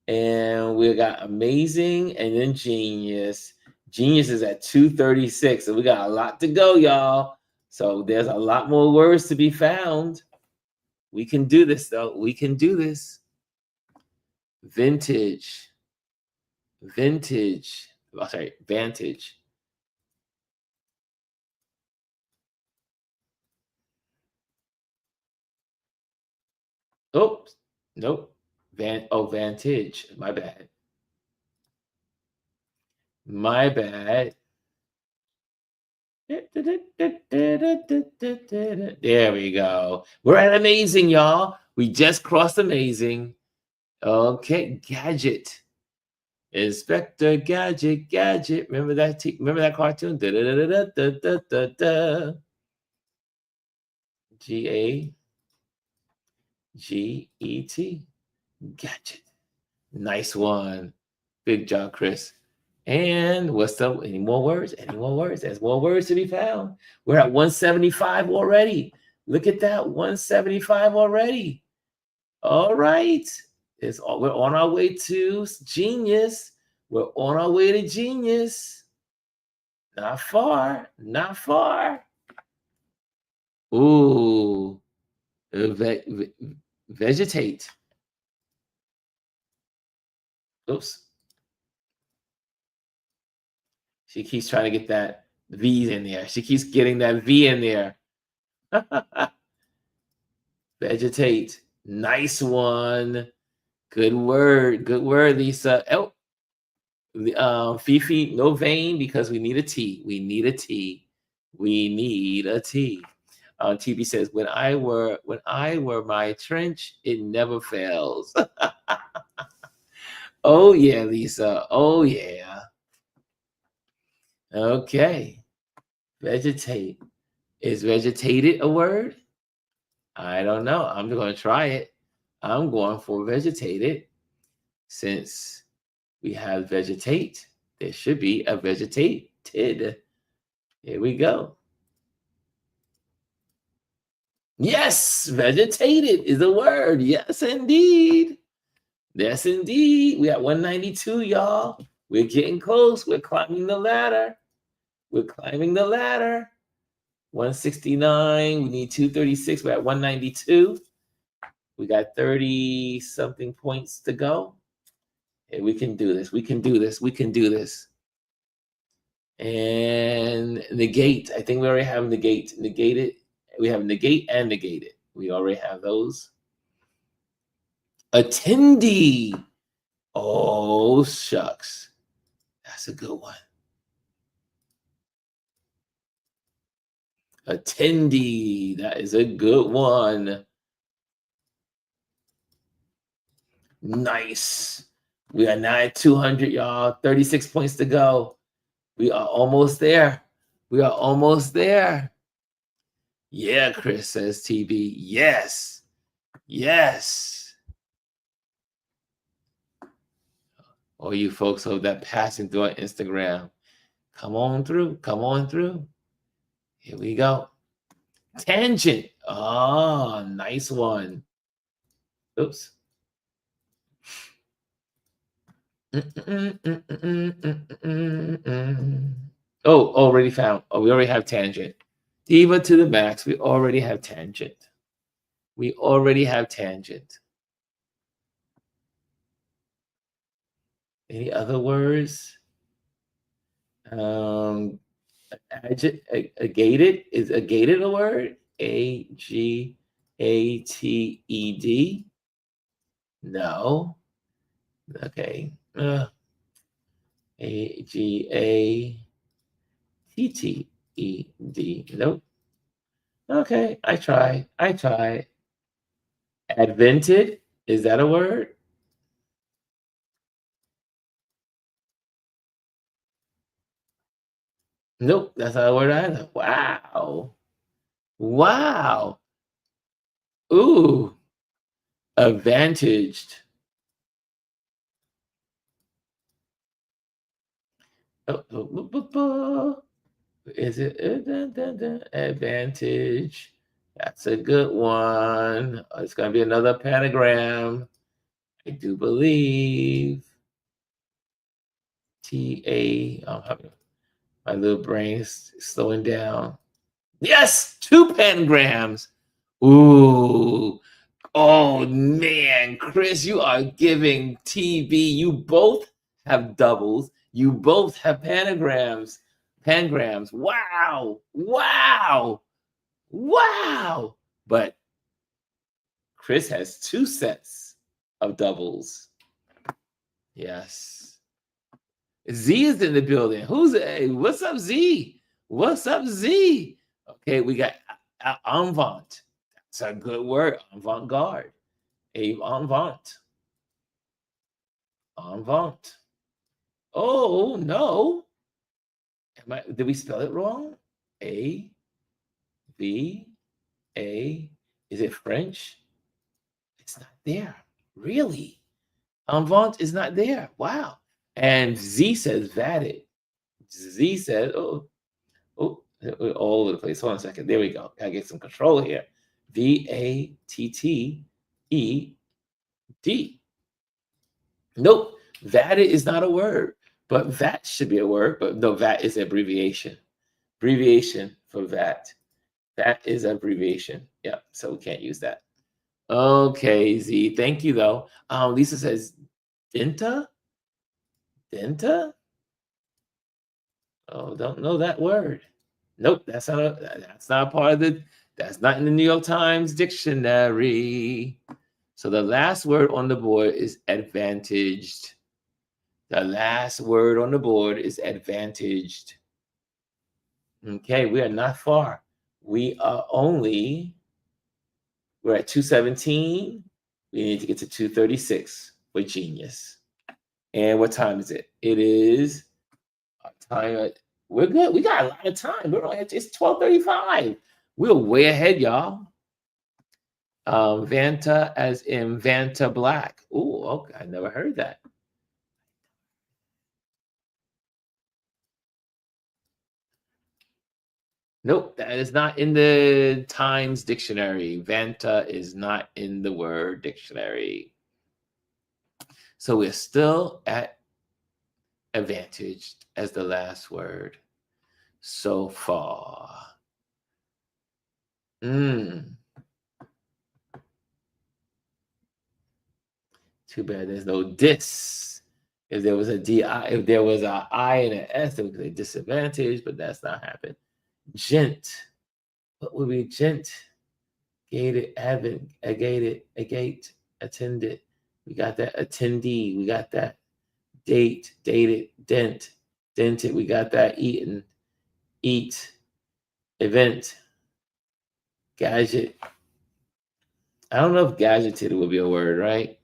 And we got amazing and then genius. Genius is at 236. So we got a lot to go, y'all. So there's a lot more words to be found. We can do this, though. We can do this. Vintage. Vintage. Oh, sorry, vantage. Oops. Nope. Vantage. My bad. My bad. There we go. We're at amazing, y'all. We just crossed amazing. Okay, gadget. Inspector Gadget, Gadget. Remember that cartoon? G-A-G-E-T. Gadget. Nice one. Good job, Chris. And what's up? Any more words? Any more words? There's more words to be found. We're at 175 already. Look at that, 175 already. All right. We're on our way to genius. We're on our way to genius. Not far. Not far. Ooh. Vegetate. Oops. She keeps trying to get that V in there. She keeps getting that V in there. Vegetate. Nice one. Good word. Good word, Lisa. Oh, Fifi, no vein because we need a T. We need a T. We need a T. TB says, when I were my trench, it never fails. Oh yeah, Lisa. Oh yeah. Okay. Vegetate. Is vegetated a word? I don't know. I'm going to try it. I'm going for vegetated. Since we have vegetate, there should be a vegetated. Here we go. Yes, vegetated is a word. Yes, indeed. Yes, indeed. We got 192, y'all. We're getting close. We're climbing the ladder. We're climbing the ladder. 169. We need 236. We're at 192. We got 30 something points to go. Hey, we can do this. We can do this. We can do this. And negate. I think we already have negate. Negate it. We have negate and negate it. We already have those. Attendee. Oh, shucks. That's a good one. Attendee. That is a good one. Nice. We are now at 200, y'all. 36 points to go. We are almost there. We are almost there. Yeah, Chris says TB. Yes. Yes. All you folks who that passing through on Instagram. Come on through. Come on through. Here we go. Tangent. Oh, nice one. Oops. Oh, already found. Oh, we already have tangent. Diva to the max. We already have tangent. We already have tangent. Any other words? Agated, is agated a word? Agated? No. Okay. Agatted. Nope. Okay, I try. Advented, is that a word? Nope, that's not a word either. Wow. Wow. Ooh. Advantaged. Is it advantage? That's a good one. It's going to be another pentagram. I do believe. My little brain is slowing down. Yes, 2 pentagrams. Ooh. Oh man, Chris, you are giving TV. You both have doubles. You both have pentagrams. Pangrams. Wow. Wow. Wow. But Chris has 2 sets of doubles. Yes. Z is in the building. Who's hey, what's up, Z? What's up, Z? Okay, we got avant. That's a good word. Avant-garde. Avant. Avant. Oh no. Did we spell it wrong? A V A. Is it French? It's not there. Really? Avant is not there. Wow. And Z says vatted. Z says, oh, all over the place. Hold on a second. There we go. Gotta get some control here. VATTED. Nope. Vatted is not a word, but VAT should be a word. But no, VAT is an abbreviation. Abbreviation for VAT. That is abbreviation. Yeah, so we can't use that. Okay, Z. Thank you, though. Lisa says, Denta? Denta? Oh, don't know that word. Nope, that's not part of that's not in the New York Times dictionary. So the last word on the board is advantaged. The last word on the board is advantaged. Okay, we are not far. We're at 217. We need to get to 236 for genius. And what time is it? It is time. We're good. We got a lot of time. It's 12:35. We're way ahead, y'all. Vanta as in Vanta Black. Oh, okay. I never heard that. Nope, that is not in the Times dictionary. Vanta is not in the word dictionary. So we're still at advantaged as the last word so far. Too bad there's no dis. If there was a DI, if there was an I and an S, it would be a disadvantage, but that's not happened. Gent. What would be gent? Gated, agate, attended. We got that attendee. We got that date, dated, dent, dented. We got that eaten, eat, event, gadget. I don't know if gadgeted would be a word, right?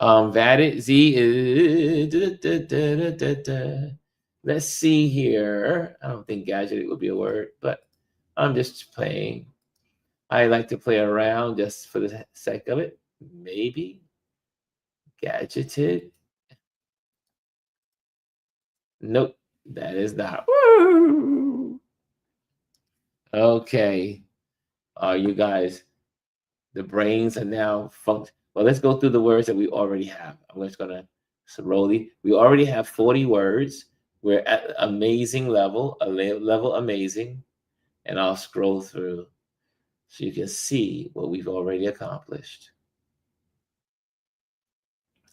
Vatted, Z is. Let's see here. I don't think gadgeted would be a word, but I'm just playing. I like to play around just for the sake of it. Maybe. Gadgeted. Nope, that is not. Woo! Okay. You guys, the brains are now funct. Well, let's go through the words that we already have. I'm just going to slowly. We already have 40 words. We're at amazing level, level amazing. and I'll scroll through so you can see what we've already accomplished.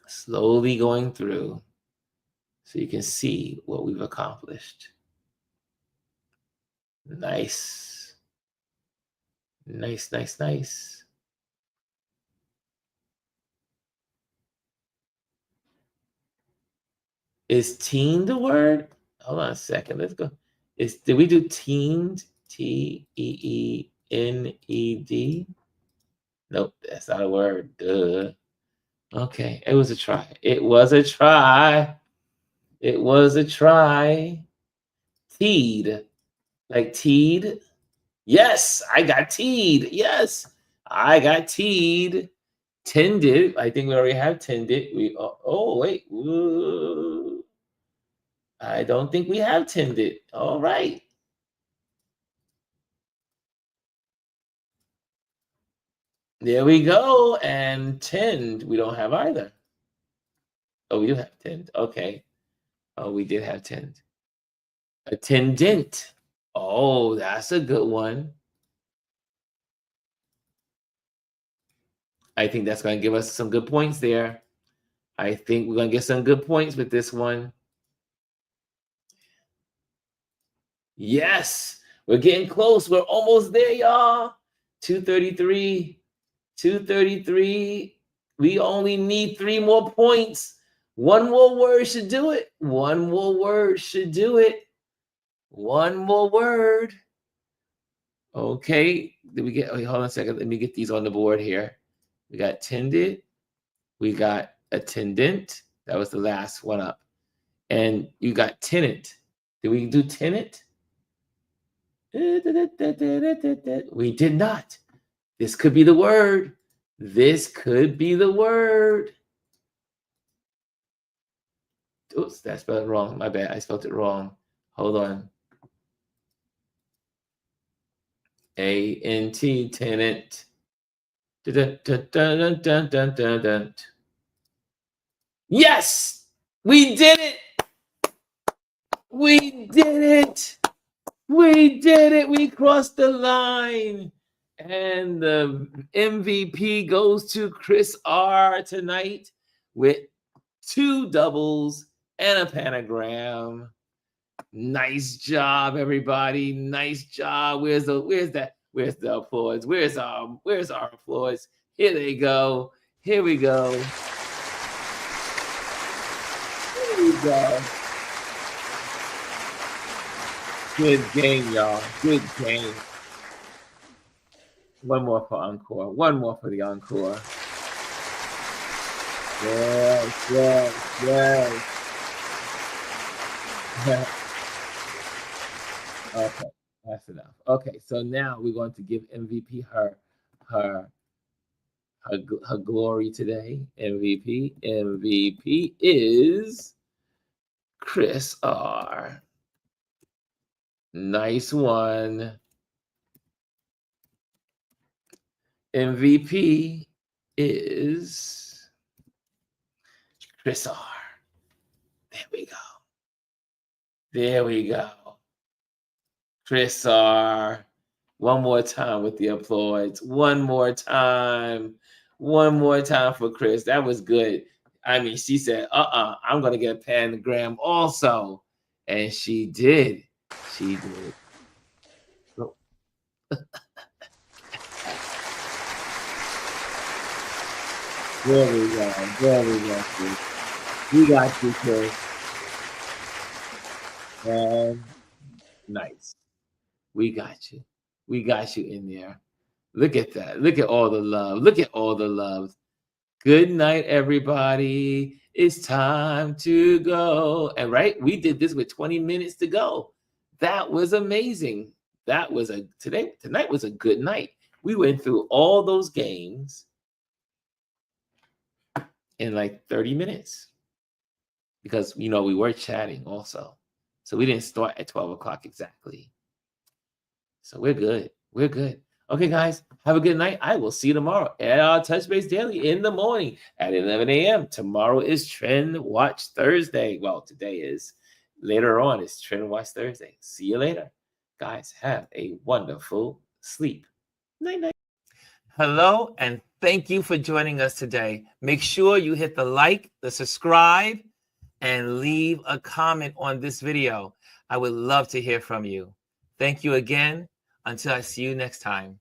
Slowly going through so you can see what we've accomplished. Nice. Nice, nice, nice. Is teen the word? Hold on a second. Let's go. Did we do teened? Teened? Nope, that's not a word. Duh. Okay, it was a try. It was a try. It was a try. Teed. Like teed. Yes, I got teed. Yes, I got teed. Tended. I think we already have tended. Wait. Ooh. I don't think we have tended. All right. There we go. And tend, we don't have either. Oh, we do have tend. Okay. Oh, we did have tend. Attendant. Oh, that's a good one. I think that's going to give us some good points there. I think we're going to get some good points with this one. Yes, we're getting close. We're almost there, y'all. 233. 233. We only need 3 more points. One more word should do it. One more word should do it. One more word. Okay. Did we get, wait, hold on a second. Let me get these on the board here. We got tended. We got attendant. That was the last one up. And you got tenant. Did we do tenant? We did not. This could be the word. This could be the word. Oops, that spelled it wrong. My bad. I spelled it wrong. Hold on. A-N-T, tenant. Yes! We did it! We did it! We did it! We crossed the line! And the MVP goes to Chris R tonight with 2 doubles and a pentagram. Nice job, everybody. Nice job. Where's the applause? Where's our applause? Here they go. Here we go. Here we go. Good game, y'all. Good game. One more for encore. One more for the encore. Yes, yes, yes. Okay, that's enough. Okay, so now we're going to give MVP her glory today. MVP is Chris R. Nice one. MVP is Chris R. There we go. There we go. Chris R. One more time with the applause. One more time. One more time for Chris. That was good. I mean, she said, I'm going to get a pentagram also. And she did. She did. Oh. There we go. There we go, Chris. We got you, Chris. And nice. We got you. We got you in there. Look at that. Look at all the love. Look at all the love. Good night, everybody. It's time to go. And right, we did this with 20 minutes to go. That was amazing. That was tonight was a good night. We went through all those games in like 30 minutes because, we were chatting also. So we didn't start at 12 o'clock exactly. So we're good. We're good. Okay, guys, have a good night. I will see you tomorrow at our Touch Base Daily in the morning at 11 a.m. Tomorrow is Trend Watch Thursday. Well, today is. Later on is Trend Watch Thursday. See you later. Guys, have a wonderful sleep. Night, night. Hello, and thank you for joining us today. Make sure you hit the like, the subscribe, and leave a comment on this video. I would love to hear from you. Thank you again. Until I see you next time.